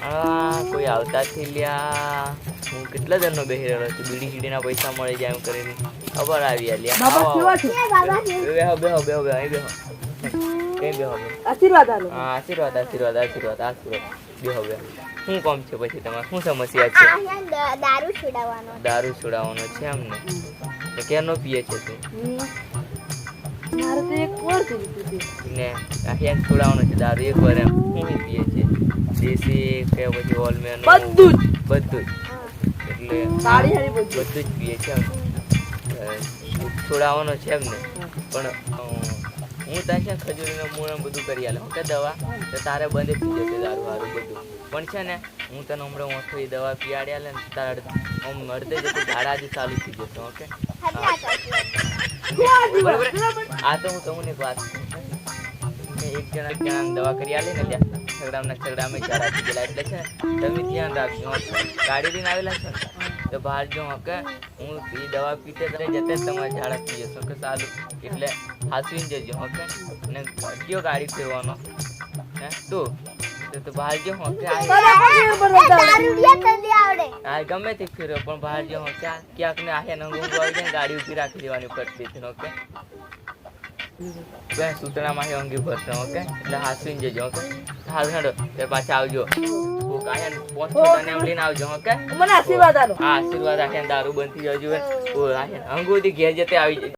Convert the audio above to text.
કોઈ આવતા થી લ્યા હું કેટલા જણનો બેહી રહ્યો છું બીડી સીડીના પૈસા મળી જાય એમ કરીને ખબર આવી લ્યા બાબા કેવા છે બેહો બેહો બેહો બેહો અહીં બેહો કઈ બેહો આશીર્વાદ આલો હા આશીર્વાદ આશીર્વાદ આશીર્વાદ આશીર્વાદ બેહો બેહો શું કામ છે પછી તમારે શું સમસ્યા છે દારૂ છોડાવવાનો છે એમને તો ક્યારનો પીએ છે તું મારે તો એક વર્ષ થઈ ને આખી છોડાવવાનો છે દારૂ એક વાર એમ શું પીએ છે દેશી કે પછી હોલમેન બધું જ એટલે સાડી સાડી બધું બધું જ પીએ છે એમ છોડાવવાનો છે એમને પણ હું ત્યાં છે ખજૂરીનો મૂળ બધું કરી આલે કે દવા તો તારે બંધ થઈ જશે દારૂ હારું બધું પણ છે ને હું તને હમણાં ઓછો એ દવા પીવાડી આલે ને તારે મળતે જશે ઝાડા જ ચાલુ થઈ જશે ઓકે બરાબર આ તો હું તમને એક વાત એક જણા દવા કરી આલે ને ત્યાં છગડામાં ઝાડા થઈ ગયેલા એટલે છે તમે ધ્યાન રાખજો ગાડી લઈને આવેલા છો ને તો બહાર જો કે હું એ દવા પીતે જતે તમારે ઝાડા થઈ જશો કે સારું એટલે હાસવીને જજો ઓકે અને કયો ગાડી ફેરવાનો હે તું તો બહાર જો કે આ ગમે તે ફેરવો પણ બહાર જો ક્યાંક ને આહે નંગો આવી જાય ગાડી ઊભી રાખી દેવાની પડતી છે ઓકે બે સૂતરામાં હે અંગી ભરતો ઓકે એટલે હાસવીને જજો ઓકે હાલ હેડો તે પાછા આવજો કાયન પોસ્ટ તને એમ લઈને આવજો ઓકે મને આશીર્વાદ આલો હા આશીર્વાદ આખે દારૂ બંધ થઈ જજો ઓ આખે અંગોથી ઘેર જતે આવી